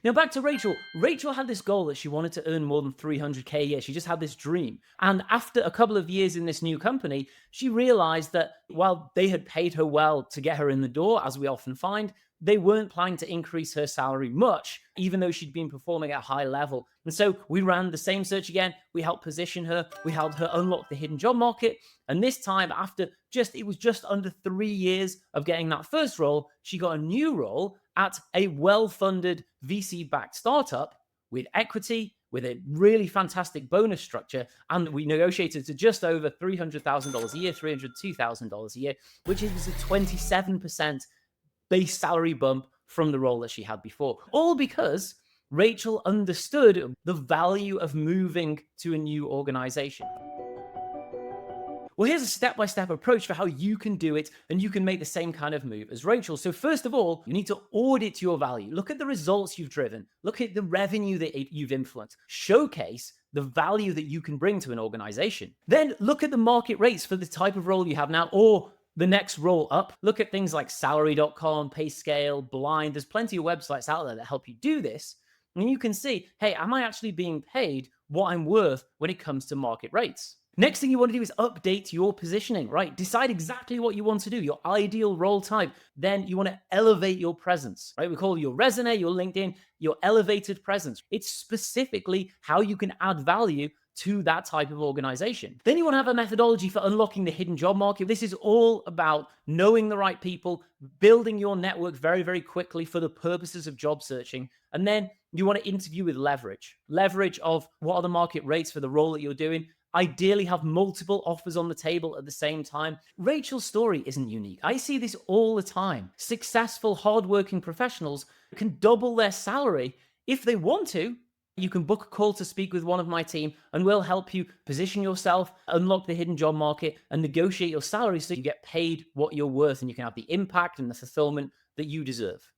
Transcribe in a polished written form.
Now back to Rachel. Rachel had this goal that she wanted to earn more than 300K a year. She just had this dream. And after a couple of years in this new company, she realized that while they had paid her well to get her in the door, as we often find, they weren't planning to increase her salary much, even though she'd been performing at a high level. And so we ran the same search again. We helped position her. We helped her unlock the hidden job market. And this time, it was just under 3 years of getting that first role, she got a new role at a well-funded VC-backed startup with equity, with a really fantastic bonus structure, and we negotiated to just over $300,000 a year, $302,000 a year, which is a 27% base salary bump from the role that she had before. All because Rachel understood the value of moving to a new organization. Well, here's a step-by-step approach for how you can do it and you can make the same kind of move as Rachel. So first of all, you need to audit your value. Look at the results you've driven. Look at the revenue that you've influenced. Showcase the value that you can bring to an organization. Then look at the market rates for the type of role you have now or the next role up. Look at things like salary.com, Payscale, Blind. There's plenty of websites out there that help you do this. And you can see, hey, am I actually being paid what I'm worth when it comes to market rates? Next thing you want to do is update your positioning, right? Decide exactly what you want to do, your ideal role type. Then you want to elevate your presence, right? We call your resume, your LinkedIn, your elevated presence. It's specifically how you can add value to that type of organization. Then you want to have a methodology for unlocking the hidden job market. This is all about knowing the right people, building your network very, very quickly for the purposes of job searching. And then you want to interview with leverage. Leverage of what are the market rates for the role that you're doing. Ideally have multiple offers on the table at the same time. Rachel's story isn't unique. I see this all the time. Successful, hardworking professionals can double their salary if they want to. You can book a call to speak with one of my team and we'll help you position yourself, unlock the hidden job market, and negotiate your salary so you get paid what you're worth and you can have the impact and the fulfillment that you deserve.